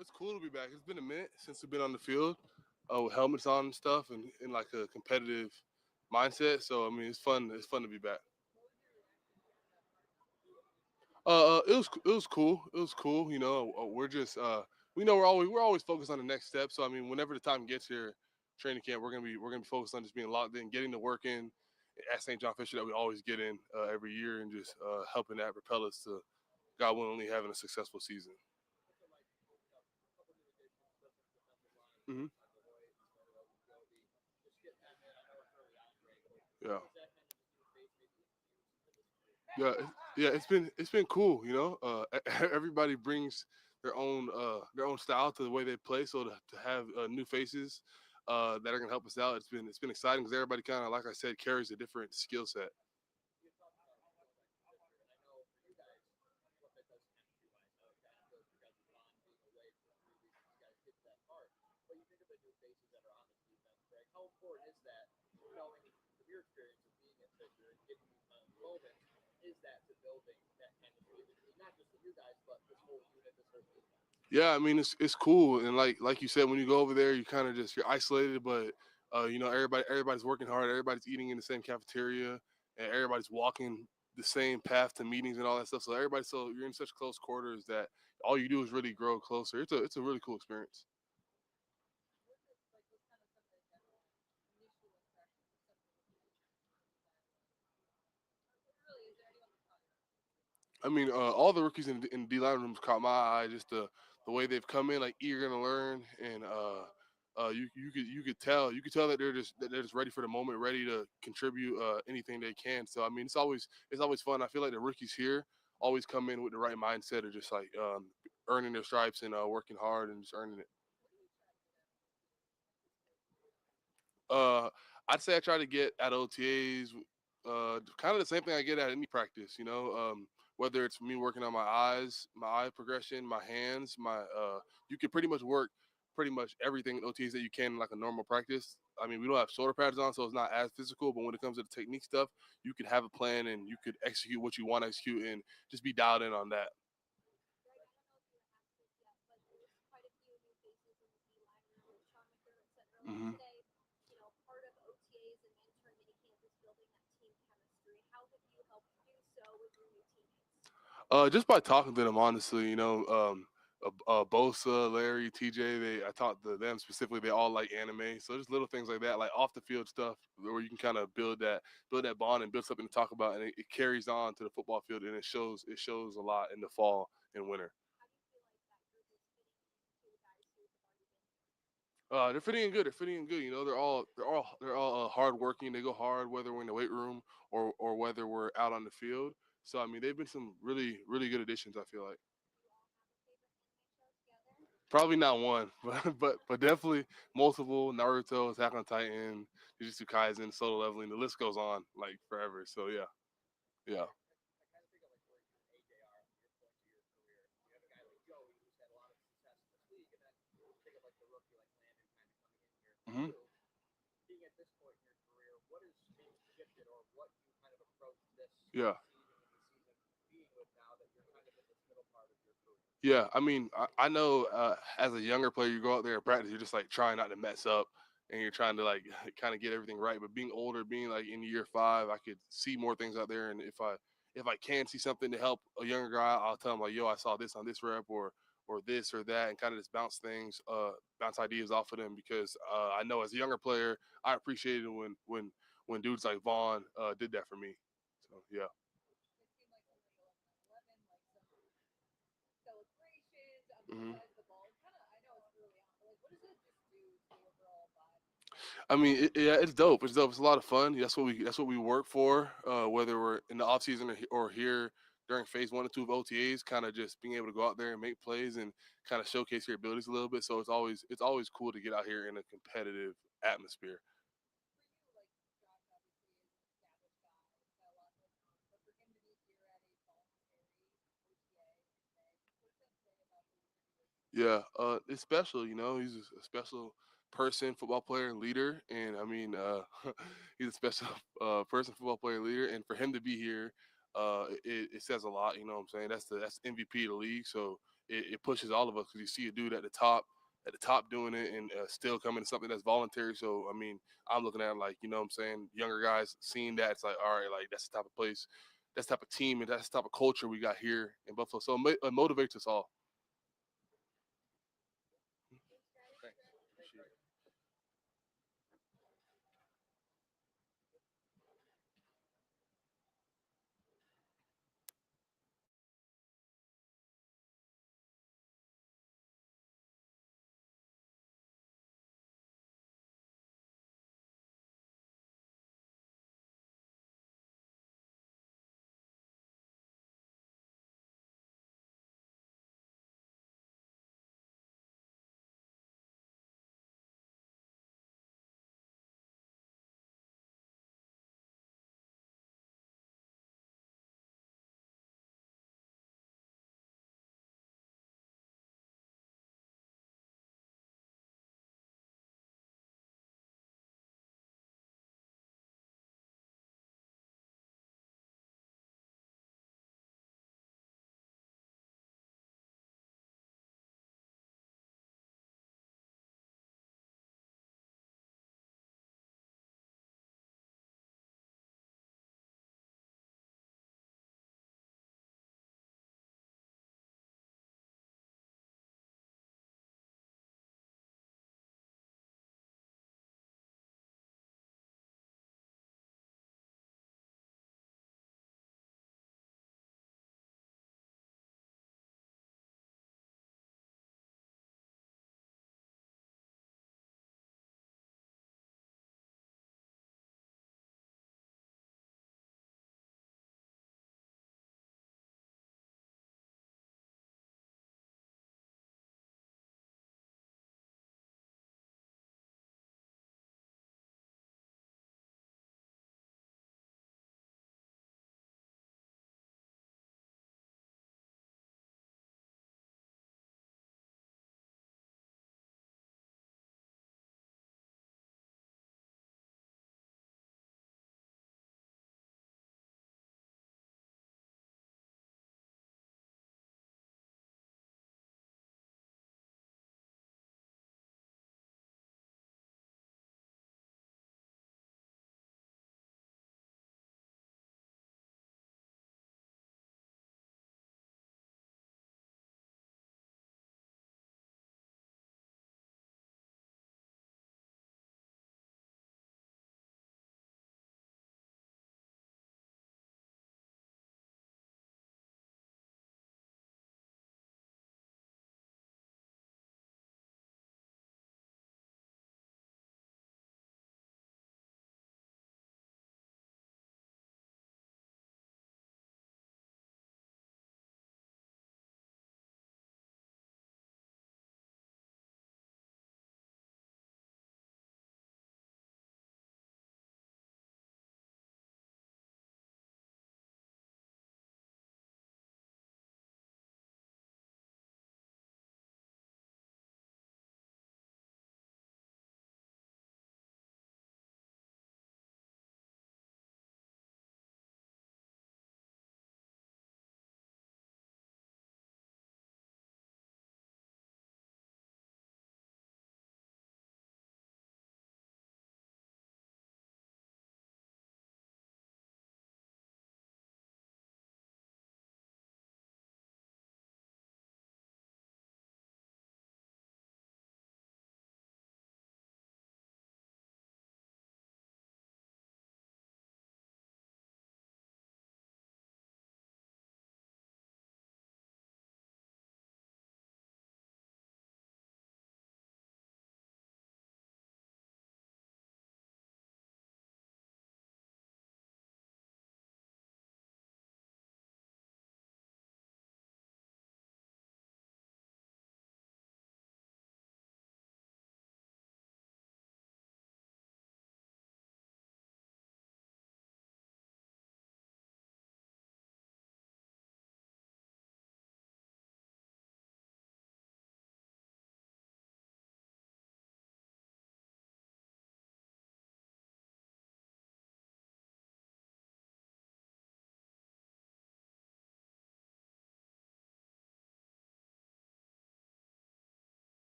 It's cool to be back. It's been a minute since we've been on the field with helmets on and stuff, and in like a competitive mindset. So I mean, it's fun. It's fun to be back. It was cool. It was cool. We're just we know we're always focused on the next step. So I mean, whenever the time gets here, training camp, we're gonna be focused on just being locked in, getting the work in at St. John Fisher that we always get in every year, and just helping that propel us to God willingly having a successful season. Hmm. Yeah. Yeah, yeah, it's been cool. Everybody brings their own style to the way they play. So to have new faces that are gonna help us out, it's been exciting because everybody kind of, like I said, carries a different skill set. Yeah, I mean it's cool, and like you said, when you go over there, you kind of just you're isolated, but everybody's working hard, everybody's eating in the same cafeteria, and everybody's walking the same path to meetings and all that stuff. So you're in such close quarters that all you do is really grow closer. It's a really cool experience. I mean, all the rookies in the D line rooms caught my eye. Just the way they've come in, like eager to learn, and you could tell that they're just ready for the moment, ready to contribute anything they can. So I mean, it's always fun. I feel like the rookies here always come in with the right mindset of just like earning their stripes and working hard and just earning it. Uh, I'd say I try to get at OTAs, kind of the same thing I get at any practice. Whether it's me working on my eyes, my eye progression, my hands, you can pretty much work pretty much everything in OTAs that you can in like a normal practice. I mean, we don't have shoulder pads on, so it's not as physical. But when it comes to the technique stuff, you could have a plan and you could execute what you want to execute and just be dialed in on that. Hmm. Just by talking to them, honestly, Bosa, Larry, TJ. I talked to them specifically. They all like anime, so just little things like that, like off the field stuff, where you can kind of build that bond and build something to talk about, and it carries on to the football field, and it shows a lot in the fall and winter. They're fitting in good. They're fitting in good. They're all hardworking. They go hard whether we're in the weight room or whether we're out on the field. So I mean, they've been some really really good additions. I feel like. Probably not one, but definitely multiple. Naruto, Attack on Titan, Jujutsu Kaisen, Solo Leveling. The list goes on like forever. So yeah, yeah. Hmm. Yeah. Yeah, I mean, I know as a younger player, you go out there and practice, you're just like trying not to mess up, and you're trying to like kind of get everything right. But being older, being like in year 5, I could see more things out there, and if I can see something to help a younger guy, I'll tell him like, "Yo, I saw this on this rep," or this or that, and kind of just bounce ideas off of them because I know as a younger player, I appreciated when dudes like Vaughn did that for me. So yeah. Hmm. I mean, yeah, it's dope. It's dope. It's a lot of fun. That's what we work for. Whether we're in the off season or here during phase 1 and 2 of OTAs, kind of just being able to go out there and make plays and kind of showcase your abilities a little bit. So it's always cool to get out here in a competitive atmosphere. Yeah, it's special. He's a special person, football player, and leader. And I mean, he's a special person, football player, and leader. And for him to be here, it says a lot. You know what I'm saying? That's MVP of the league. So it pushes all of us because you see a dude at the top doing it and still coming to something that's voluntary. So I mean, I'm looking at it like, you know what I'm saying, younger guys seeing that, it's like, all right, like that's the type of place, that's the type of team, and that's the type of culture we got here in Buffalo. So it motivates us all.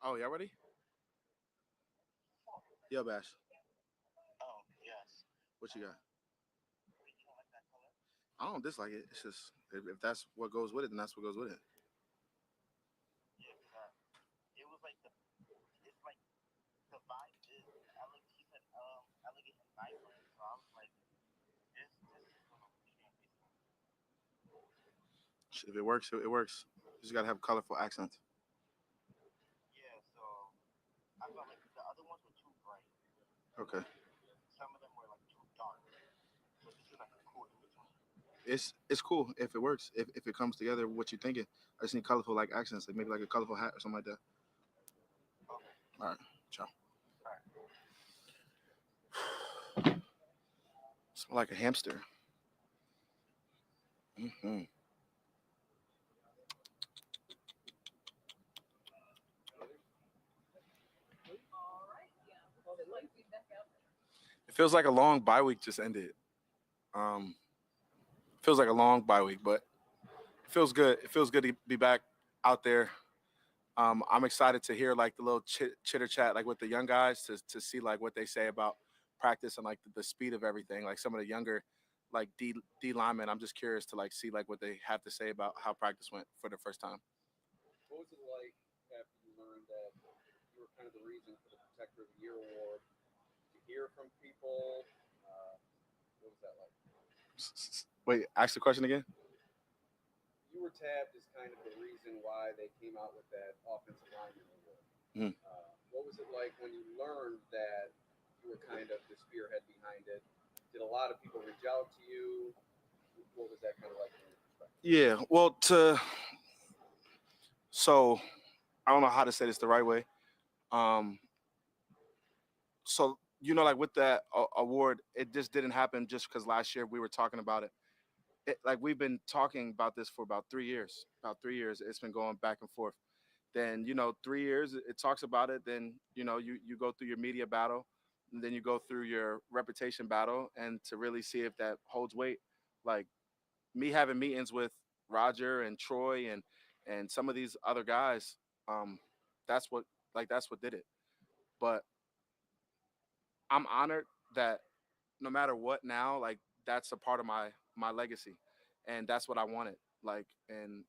Oh, y'all ready? Yo, Bash. What you got? I don't dislike it. It's just if that's what goes with it, then that's what goes with it. If it works, it works. You just gotta have colorful accents. Okay. It's cool if it works. If it comes together, what you thinking? I just need colorful like accents, like maybe like a colorful hat or something like that. All right, ciao. Smell like a hamster. Hmm. It feels like a long bye week just ended. Um, feels like a long bye week, but it feels good. It feels good to be back out there. I'm excited to hear like the little chitter chat like with the young guys to see like what they say about practice and like the speed of everything. Like some of the younger like D linemen, I'm just curious to like see like what they have to say about how practice went for the first time. What was it like after you learned that you were kind of the reason for the Protector of the Year award? Did you hear from people? What was that like? Wait, ask the question again. You were tabbed as kind of the reason why they came out with that offensive lineman award. Mhm. What was it like when you learned that you were kind of the spearhead behind it? Did a lot of people reach out to you? What was that kind of like from your perspective? Yeah, well, to so I don't know how to say this the right way. Um, so like with that award, it just didn't happen just because last year we were talking about it. Like we've been talking about this for about 3 years. About 3 years, it's been going back and forth. Then 3 years, it talks about it. Then you go through your media battle, and then you go through your reputation battle, and to really see if that holds weight. Like me having meetings with Roger and Troy and some of these other guys, um, that's what that's what did it. But I'm honored that no matter what now, like that's a part of my legacy, and that's what I wanted. Like, and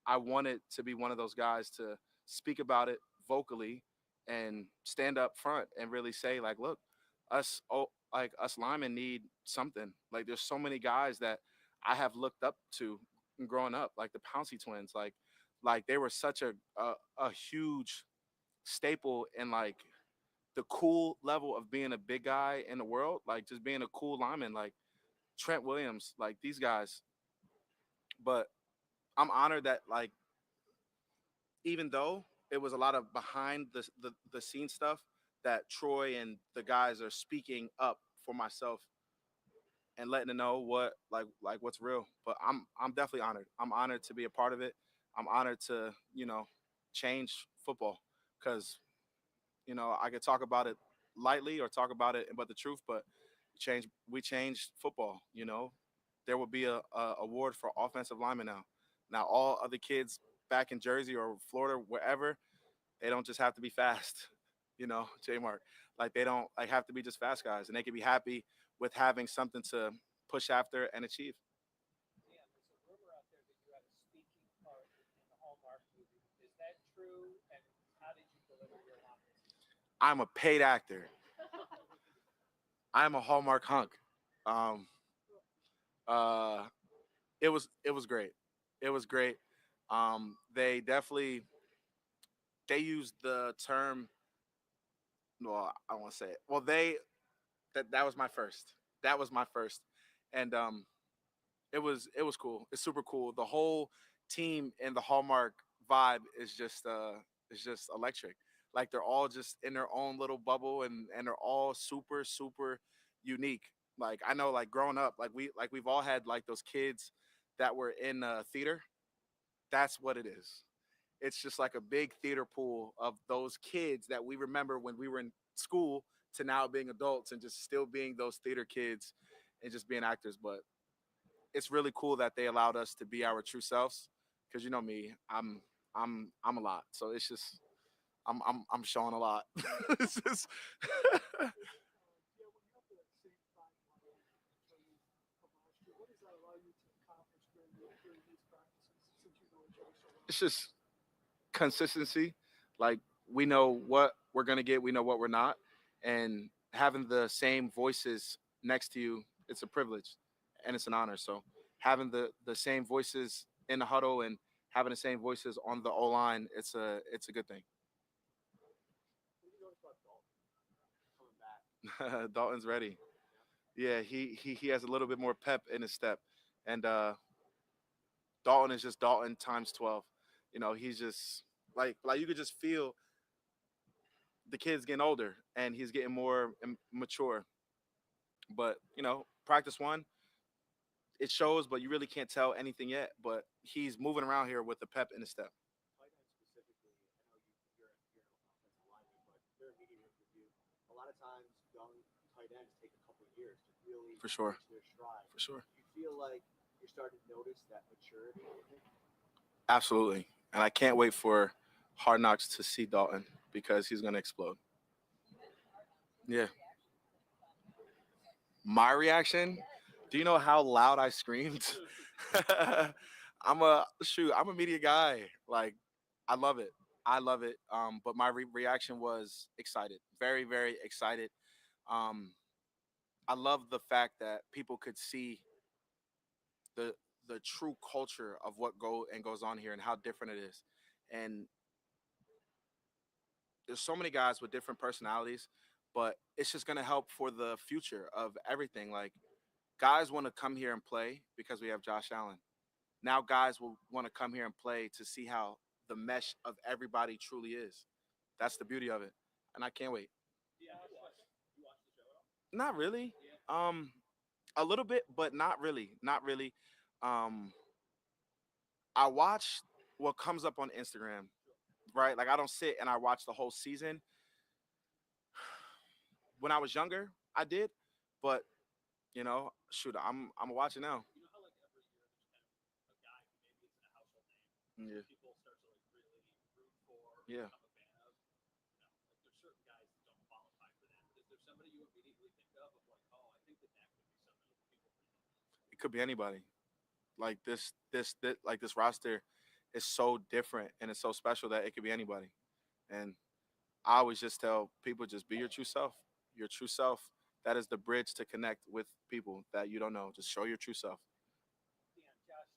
I wanted to be one of those guys to speak about it vocally and stand up front and really say like, look, us linemen need something. Like, there's so many guys that I have looked up to growing up, like the Pouncey twins, like they were such a huge staple in like the cool level of being a big guy in the world, like just being a cool lineman, like Trent Williams, like these guys. But I'm honored that like even though it was a lot of behind the scene stuff that Troy and the guys are speaking up for myself and letting them know what like what's real. But I'm definitely honored. I'm honored to be a part of it. I'm honored to change football because I could talk about it lightly or talk about it but the truth. But we changed football. There will be a award for offensive lineman now. Now all other kids back in Jersey or Florida, wherever, they don't just have to be fast, J Mark. Like they don't like have to be just fast guys, and they can be happy with having something to push after and achieve. Dan, there's a rumor out there that you had a speaking part in the Hallmark movie. Is that true? And how did you deliver your lines? I'm a paid actor. I'm a Hallmark hunk. Um, uh, it was great. It was great. They definitely they used the term. Well, I don't want to say it. Well, that was my first. That was my first, and it was cool. It's super cool. The whole team and the Hallmark vibe is just electric. Like they're all just in their own little bubble and they're all super super unique. Like I know like growing up we've all had like those kids that were in theater. That's what it is. It's just like a big theater pool of those kids that we remember when we were in school to now being adults and just still being those theater kids and just being actors. But it's really cool that they allowed us to be our true selves because you know me, I'm a lot. So I'm showing a lot. It's just- Yeah, when you have the same time level in terms of last year, what does that allow you to accomplish during these practices since you know each other so well? it's just consistency. Like we know what we're gonna get, we know what we're not, and having the same voices next to you, it's a privilege, and it's an honor. So having the same voices in the huddle and having the same voices on the O line, it's a good thing. What do you notice about Dalton coming back? Dalton's ready. Yeah, he has a little bit more pep in his step, and Dalton is just Dalton times 12. You know, he's just like you could just feel the kid's getting older and he's getting more mature. But you know, practice one, it shows, but you really can't tell anything yet. But he's moving around here with the pep in his step. Tight end specifically, I know you're an offensive lineman, but very immediate with you. A lot of times, young tight ends take a couple of years to really For sure. reach their stride. For sure. Do you feel like you're starting to notice that maturity in him? Absolutely. And I can't wait for Hard Knocks to see Dalton because he's gonna explode. Yeah. My reaction? Do you know how loud I screamed? I'm a media guy. Like I love it. I love it. But my reaction was excited. Very, very excited. Um, I love the fact that people could see the the true culture of what goes on here and how different it is. And there's so many guys with different personalities, but it's just gonna help for the future of everything. Like guys want to come here and play because we have Josh Allen. Now guys will want to come here and play to see how the mesh of everybody truly is. That's the beauty of it, and I can't wait. Yeah, you watch the show at all? Not really. Yeah. A little bit, but not really. Not really. Um, I watch what comes up on Instagram, right? Like I don't sit and I watch the whole season. When I was younger, I did, but you know, shoot, I'm watching now. You know how like every year there's kind of a guy who maybe isn't a household name Yeah, that people start to like really root for, yeah. become a fan of. You know, like there's certain guys that don't qualify for that. But is there somebody you immediately think of like, oh, I think that that could be somebody that people really It could be anybody. Like like this roster is so different and it's so special that it could be anybody. And I always just tell people just be your true self. Your true self. That is the bridge to connect with people that you don't know. Just show your true self. Dion, Josh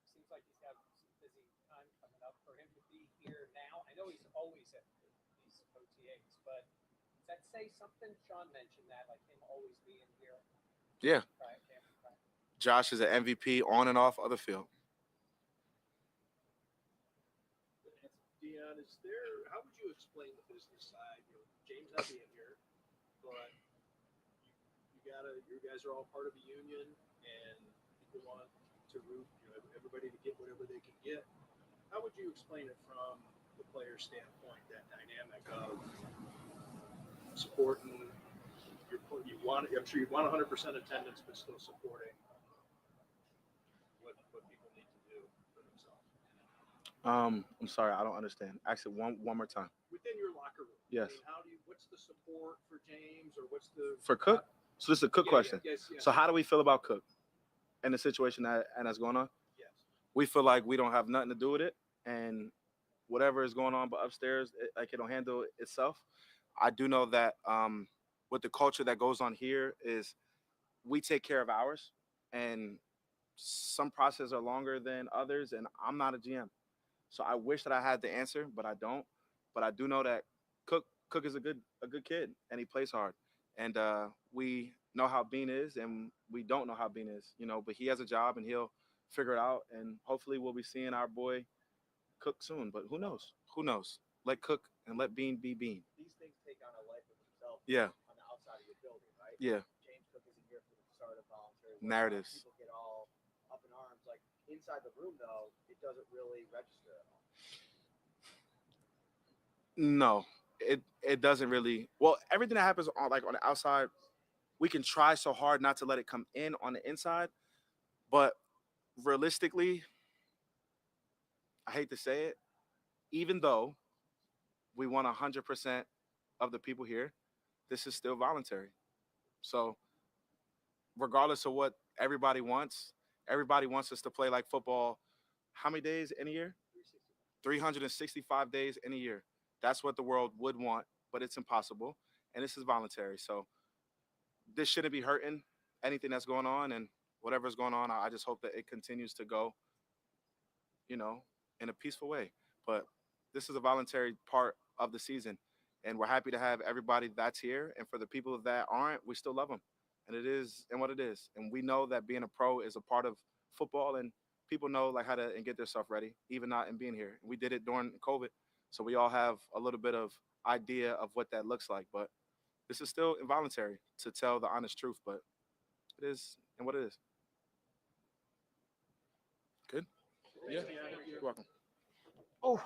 seems like he's got some busy time coming up for him to be here now. I know he's always at these OTAs, but does that say something? Sean mentioned that, like him always being here. Yeah, Right, family practice. Josh is an MVP on and off other field. Dion, is there? How would you explain the business side? You know, James not being here, but you gotta. You guys are all part of a union, and people want to root. You know, everybody to get whatever they can get. How would you explain it from the player standpoint? That dynamic of supporting. You want. I'm sure you want 100% attendance, but still supporting what people need to do for themselves I'm sorry, I don't understand. Actually, one more time. within your locker room. Yes. I mean, how do you? What's the support for James, or what's the For Cook, so this is a Cook question. Yes, yes, So how do we feel about Cook and the situation that's going on? yes. We feel like we don't have nothing to do with it, and whatever is going on, but upstairs, like it'll handle itself. I do know that with the culture that goes on here is we take care of ours, and some processes are longer than others, and I'm not a GM, so I wish that I had the answer, but I don't. But I do know that Cook is a good kid, and he plays hard, and we know how Bean is, and we don't know how Bean is, you know. But he has a job, and he'll figure it out, and hopefully we'll be seeing our boy Cook soon. But who knows? Who knows? Let Cook and let Bean be Bean. These things take on a life of themselves Yeah, on the outside of your building, right? yeah. James Cook isn't here for the start of voluntary work. Narratives. People get all up in arms. Like inside the room, though, it doesn't really register at all. No, it doesn't really. Well, everything that happens on the outside, we can try so hard not to let it come in on the inside, but realistically, I hate to say it, even though we want 100% of the people here. This is still voluntary. So regardless of what everybody wants us to play like football. How many days in a year? 365 days in a year. That's what the world would want, but it's impossible. And this is voluntary. So this shouldn't be hurting anything that's going on. And whatever's going on, I just hope that it continues to go, you know, in a peaceful way. But this is a voluntary part of the season. And we're happy to have everybody that's here. And for the people that aren't, we still love them. And it is and what it is. And we know that being a pro is a part of football, and people know like how to and get their stuff ready, even not in being here. We did it during COVID. So we all have a little bit of idea of what that looks like. But this is still involuntary, to tell the honest truth, but it is and what it is. Good? Yeah. You're welcome. Oh,